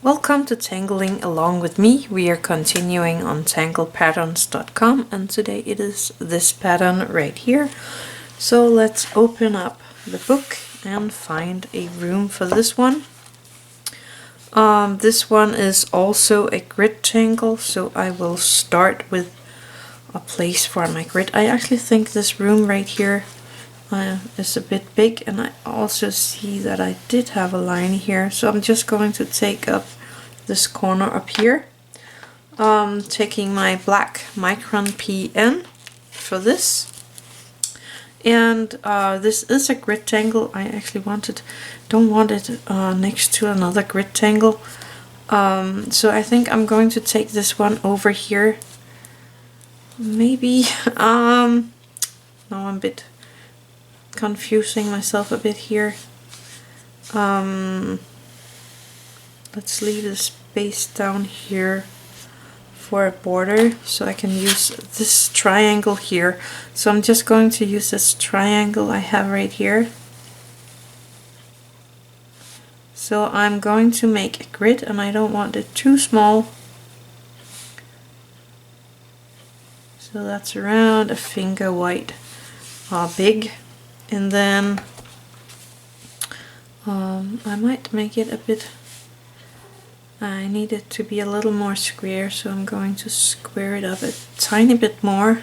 Welcome to Tangling Along with me. We are continuing on tanglepatterns.com and today it is this pattern right here. So let's open up the book and find a room for this one. This one is also a grid tangle, so I will start with a place for my grid. I actually think this room right here is a bit big, and I also see that I did have a line here, so I'm just going to take up this corner up here, taking my black Micron PN for this. And this is a grid tangle. I actually don't want it next to another grid tangle, so I think I'm going to take this one over here. Maybe now I'm a bit confusing myself a bit here. Let's leave the space down here for a border so I can use this triangle here. So I'm just going to use this triangle I have right here. So I'm going to make a grid, and I don't want it too small. So that's around a finger wide big. And then I might make it a bit, I need it to be a little more square, so I'm going to square it up a tiny bit more.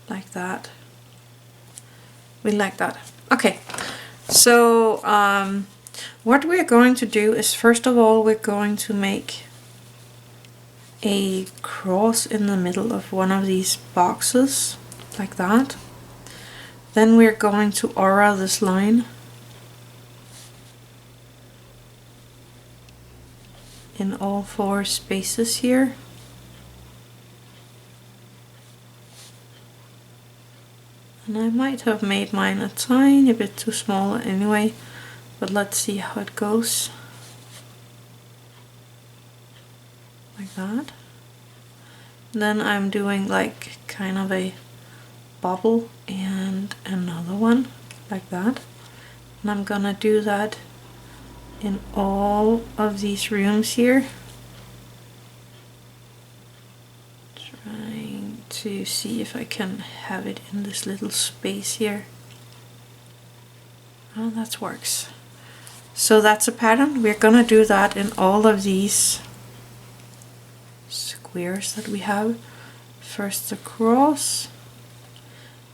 Like that. We like that. Okay, so what we're going to do is, first of all, we're going to make a cross in the middle of one of these boxes, like that. Then we're going to aura this line in all four spaces here. And I might have made mine a tiny bit too small anyway, but let's see how it goes. Like that. Then I'm doing like kind of a bubble and another one like that, and I'm gonna do that in all of these rooms here, trying to see if I can have it in this little space here. Oh, that works. So that's a pattern. We're gonna do that in all of these squares that we have. First the cross,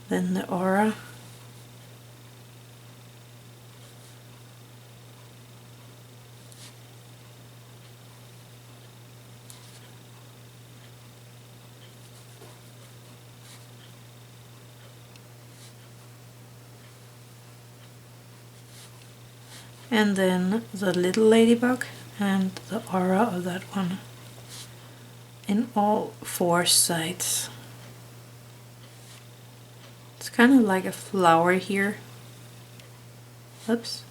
then the aura, and then the little ladybug and the aura of that one in all four sides. It's kind of like a flower here. Oops.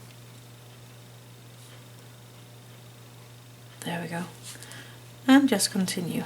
There we go. And just continue.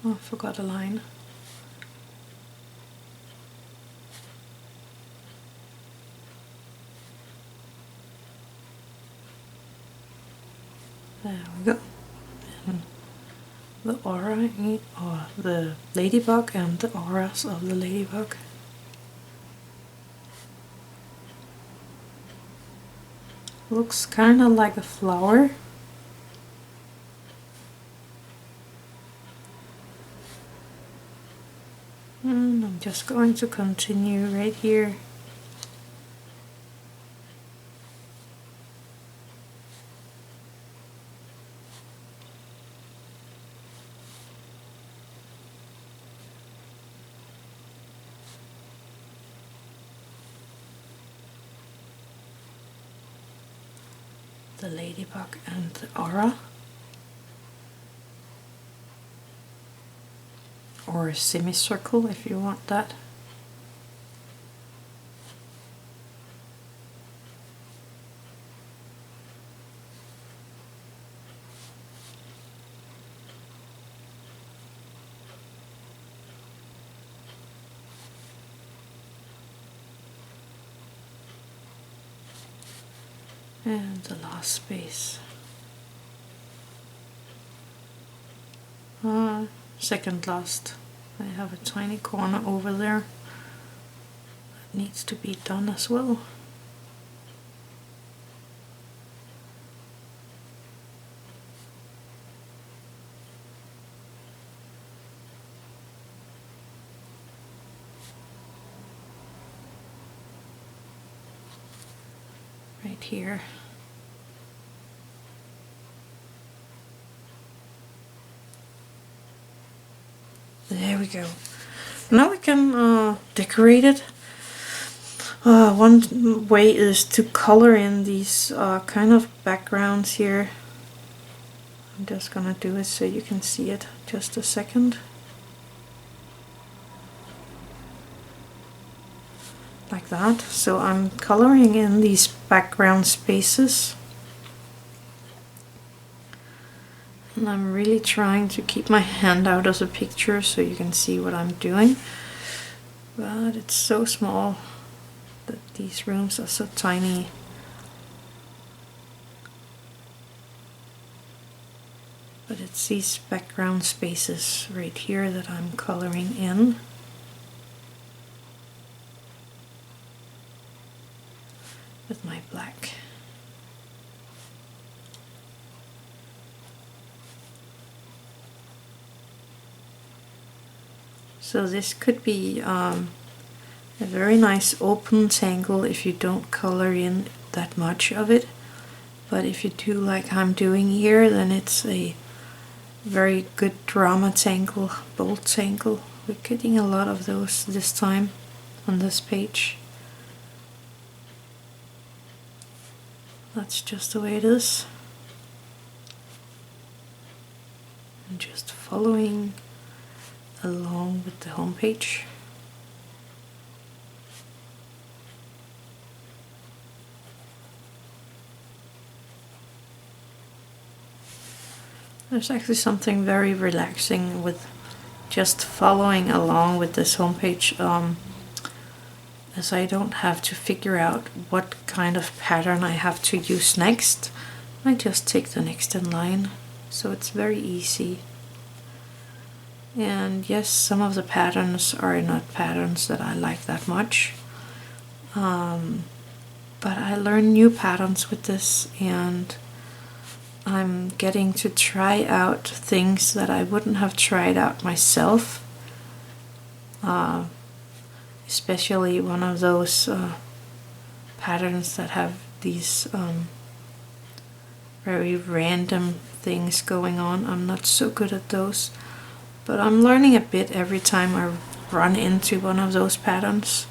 Oh, I forgot a line. There we go. And the aura, or the ladybug, and the auras of the ladybug. Looks kind of like a flower. And I'm just going to continue right here. The ladybug and the aura, or a semicircle if you want that. And the last space. Second last. I have a tiny corner over there that needs to be done as well. Right here. There we go. Now we can decorate it. One way is to color in these kind of backgrounds here. I'm just gonna do it so you can see it. Just a second. Like that. So I'm coloring in these background spaces. And I'm really trying to keep my hand out of the picture so you can see what I'm doing. But it's so small that these rooms are so tiny. But it's these background spaces right here that I'm coloring in. With my black. So this could be a very nice open tangle if you don't color in that much of it. But if you do like I'm doing here, then it's a very good drama tangle, bold tangle. We're getting a lot of those this time on this page. That's just the way it is. And just following along with the home page. There's actually something very relaxing with just following along with this homepage, as I don't have to figure out what kind of pattern I have to use next. I just take the next in line, so it's very easy. And yes, some of the patterns are not patterns that I like that much, but I learn new patterns with this, and I'm getting to try out things that I wouldn't have tried out myself, especially one of those patterns that have these very random things going on. I'm not so good at those, but I'm learning a bit every time I run into one of those patterns.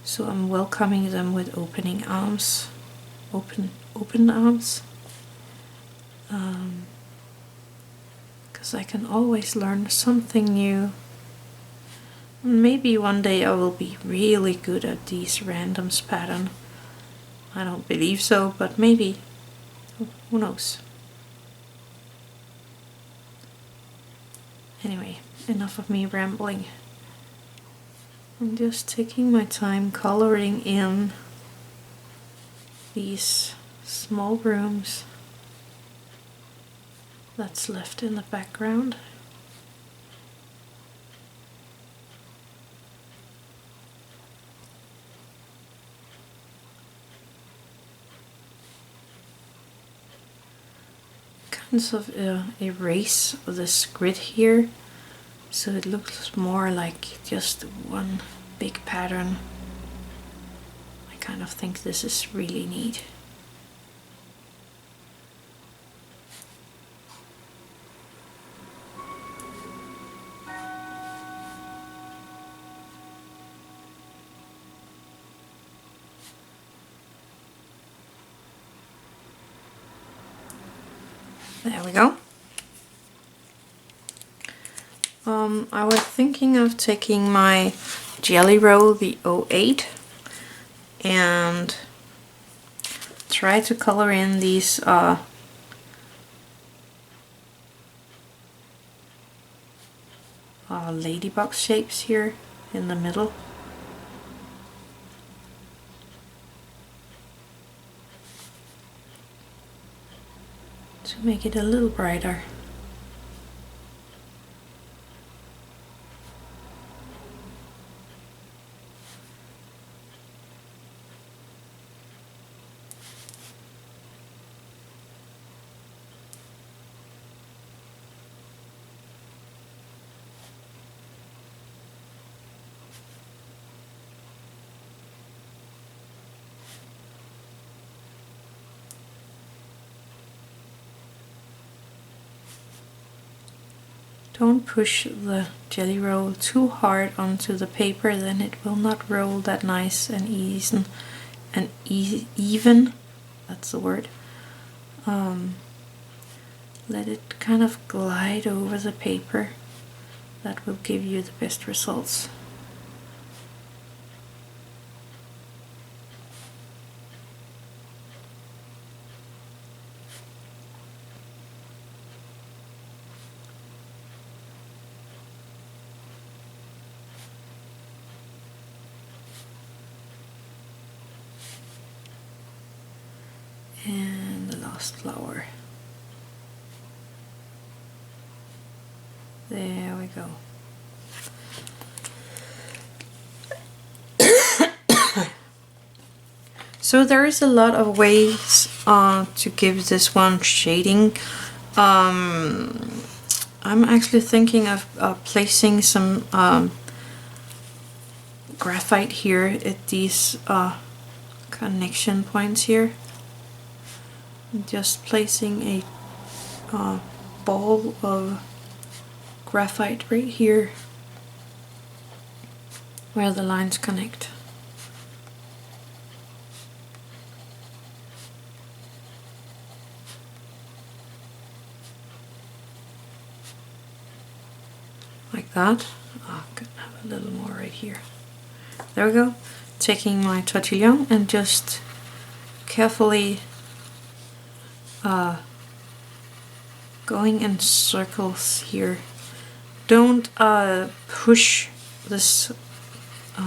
So I'm welcoming them with opening arms, open arms. Because I can always learn something new. Maybe one day I will be really good at these randoms pattern. I don't believe so, but maybe. Who knows? Anyway, enough of me rambling. I'm just taking my time coloring in these small rooms that's left in the background. Kinds of erase this grid here, so it looks more like just one big pattern. I kind of think this is really neat. There we go. I was thinking of taking my jelly roll, the 08, and try to color in these ladybug shapes here in the middle. To make it a little brighter. Don't push the jelly roll too hard onto the paper, then it will not roll that nice and even. That's the word. Let it kind of glide over the paper. That will give you the best results. And the last flower. There we go. So there is a lot of ways to give this one shading. I'm actually thinking of placing some graphite here at these connection points here. Just placing a ball of graphite right here where the lines connect. Like that. Oh, I could have a little more right here. There we go. Taking my tortillon and just carefully going in circles here. Don't push this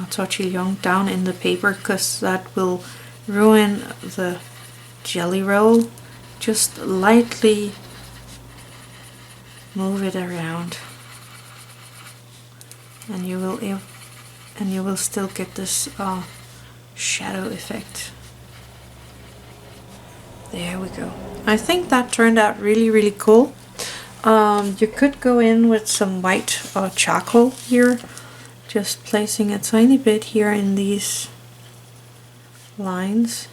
tortillon down in the paper, because that will ruin the jelly roll. Just lightly move it around, and you will still get this shadow effect. There we go. I think that turned out really cool. You could go in with some white charcoal here, just placing a tiny bit here in these lines.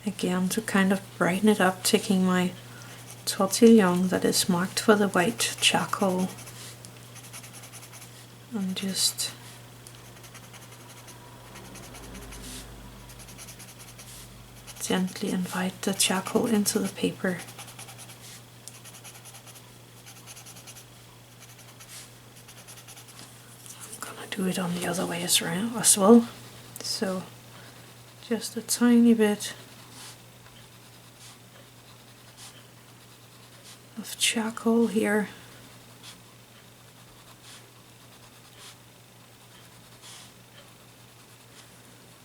Again, to kind of brighten it up, taking my tortillon that is marked for the white charcoal and just gently invite the charcoal into the paper. I'm gonna do it on the other way as well. So just a tiny bit of charcoal here.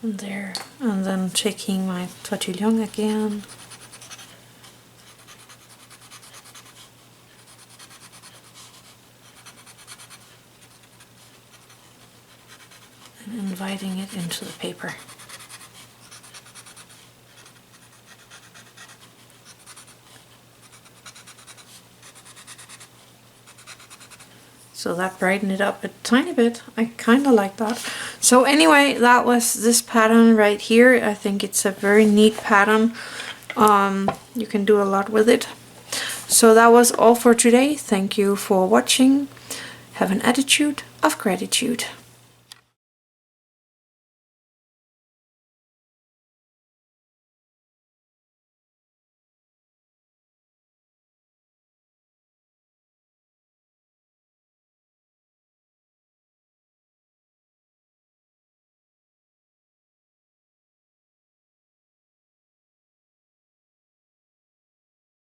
And there, and then taking my tortillon again. And inviting it into the paper. So that brightened it up a tiny bit. I kind of like that. So anyway, that was this pattern right here. I think it's a very neat pattern. You can do a lot with it. So that was all for today. Thank you for watching. Have an attitude of gratitude.